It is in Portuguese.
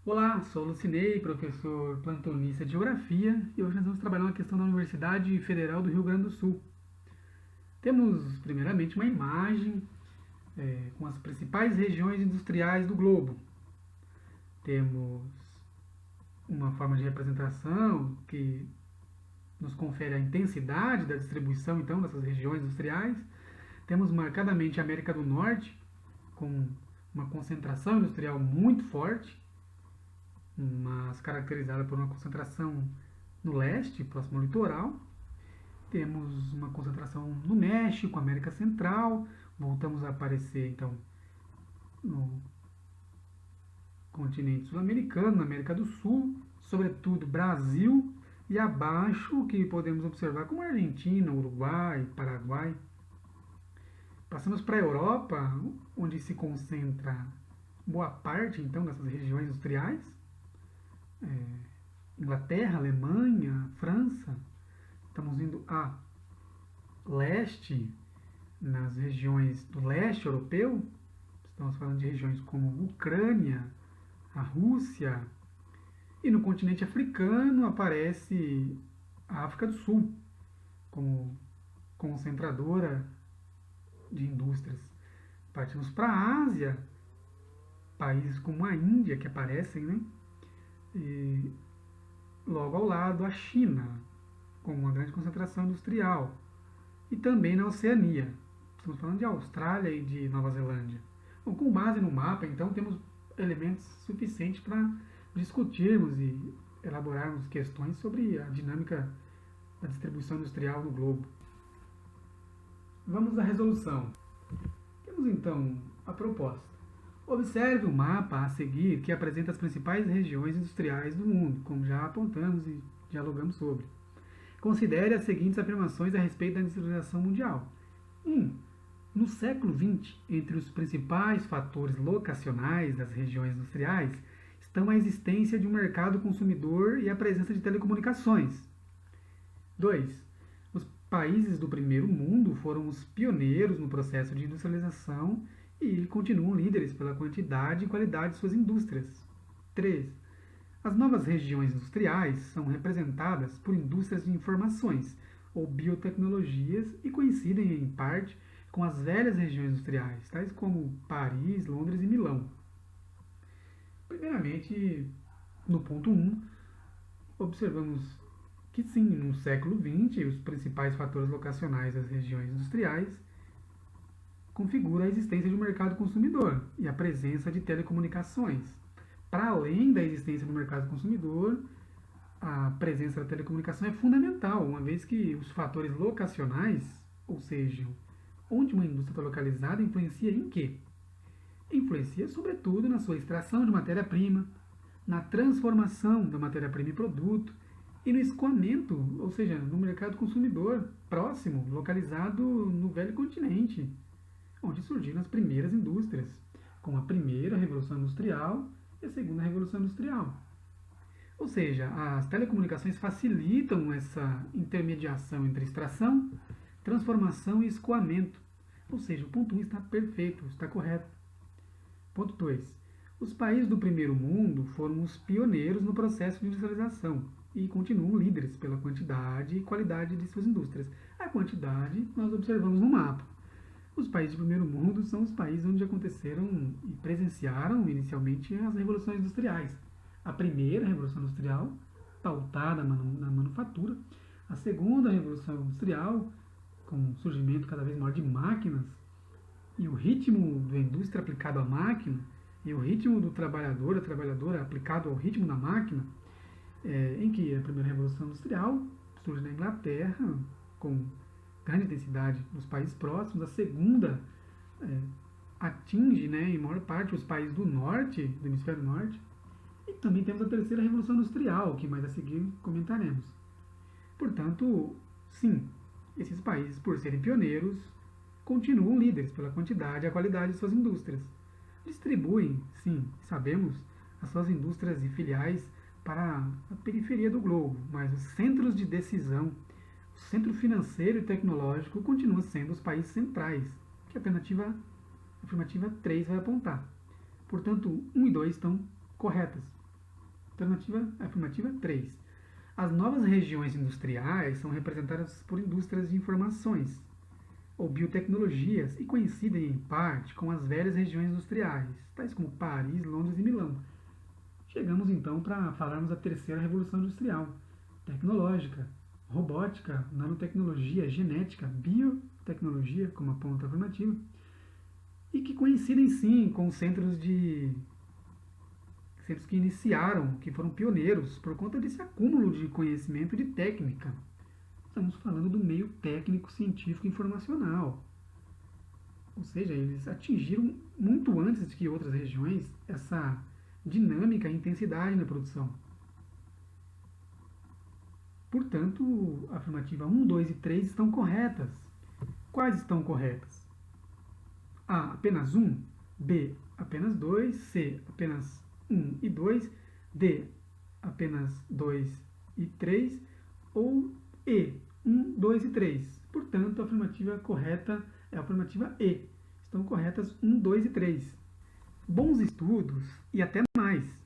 Olá, sou Lucinei, professor plantonista de Geografia, e hoje nós vamos trabalhar uma questão da Universidade Federal do Rio Grande do Sul. Temos, primeiramente, uma imagem com as principais regiões industriais do globo. Temos uma forma de representação que nos confere a intensidade da distribuição, então, dessas regiões industriais. Temos marcadamente a América do Norte, com uma concentração industrial muito forte, mas caracterizada por uma concentração no leste, próximo ao litoral. Temos uma concentração no México, América Central. Voltamos a aparecer, então, no continente sul-americano, na América do Sul, sobretudo Brasil, e abaixo que podemos observar como Argentina, Uruguai, Paraguai. Passamos para a Europa, onde se concentra boa parte, então, dessas regiões industriais. Inglaterra, Alemanha, França. Estamos indo a leste, nas regiões do leste europeu. Estamos falando de regiões como Ucrânia, a Rússia. E no continente africano aparece a África do Sul como concentradora de indústrias. Partimos para a Ásia, países como a Índia que aparecem, né? E logo ao lado a China, com uma grande concentração industrial. E também na Oceania. Estamos falando de Austrália e de Nova Zelândia. Bom, com base no mapa, então, temos elementos suficientes para discutirmos e elaborarmos questões sobre a dinâmica da distribuição industrial no globo. Vamos à resolução. Temos então a proposta. Observe o mapa a seguir que apresenta as principais regiões industriais do mundo, como já apontamos e dialogamos sobre. Considere as seguintes afirmações a respeito da industrialização mundial. 1. No século XX, entre os principais fatores locacionais das regiões industriais estão a existência de um mercado consumidor e a presença de telecomunicações. 2. Os países do primeiro mundo foram os pioneiros no processo de industrialização e continuam líderes pela quantidade e qualidade de suas indústrias. 3. As novas regiões industriais são representadas por indústrias de informações ou biotecnologias e coincidem em parte com as velhas regiões industriais, tais como Paris, Londres e Milão. Primeiramente, no ponto 1, observamos que sim, no século XX, os principais fatores locacionais das regiões industriais configura a existência de um mercado consumidor e a presença de telecomunicações. Para além da existência do mercado consumidor, a presença da telecomunicação é fundamental, uma vez que os fatores locacionais, ou seja, onde uma indústria está localizada, influencia em quê? Influencia, sobretudo, na sua extração de matéria-prima, na transformação da matéria-prima em produto e no escoamento, ou seja, no mercado consumidor próximo, localizado no velho continente, onde surgiram as primeiras indústrias, com a primeira Revolução Industrial e a segunda Revolução Industrial. Ou seja, as telecomunicações facilitam essa intermediação entre extração, transformação e escoamento. Ou seja, o ponto 1 está perfeito, está correto. Ponto 2. Os países do primeiro mundo foram os pioneiros no processo de industrialização e continuam líderes pela quantidade e qualidade de suas indústrias. A quantidade nós observamos no mapa. Os países do primeiro mundo são os países onde aconteceram e presenciaram inicialmente as revoluções industriais. A primeira revolução industrial, pautada na manufatura. A segunda revolução industrial, com o surgimento cada vez maior de máquinas, e o ritmo da indústria aplicado à máquina, e o ritmo do trabalhador, da trabalhadora aplicado ao ritmo da máquina, em que a primeira revolução industrial surge na Inglaterra, com grande intensidade nos países próximos. A segunda atinge, em maior parte, os países do norte, do hemisfério norte. E também temos a terceira revolução industrial, que mais a seguir comentaremos. Portanto, sim, esses países, por serem pioneiros, continuam líderes pela quantidade e a qualidade de suas indústrias. Distribuem, sim, sabemos, as suas indústrias e filiais para a periferia do globo, mas os centros de decisão, o centro financeiro e tecnológico continuam sendo os países centrais, que a afirmativa 3 vai apontar. Portanto, 1 e 2 estão corretas. Afirmativa 3. As novas regiões industriais são representadas por indústrias de informações ou biotecnologias e coincidem em parte com as velhas regiões industriais, tais como Paris, Londres e Milão. Chegamos então para falarmos da terceira revolução industrial, tecnológica, robótica, nanotecnologia, genética, biotecnologia, como aponta a afirmativa, e que coincidem sim com centros que iniciaram, que foram pioneiros por conta desse acúmulo de conhecimento e de técnica. Estamos falando do meio técnico, científico e informacional. Ou seja, eles atingiram muito antes que outras regiões essa dinâmica e intensidade na produção. Portanto, a afirmativa 1, 2 e 3 estão corretas. Quais estão corretas? A, apenas 1, B, apenas 2, C, apenas 1 e 2, D, apenas 2 e 3, ou E, 1, 2 e 3. Portanto, a afirmativa correta é a afirmativa E. Estão corretas 1, 2 e 3. Bons estudos e até mais.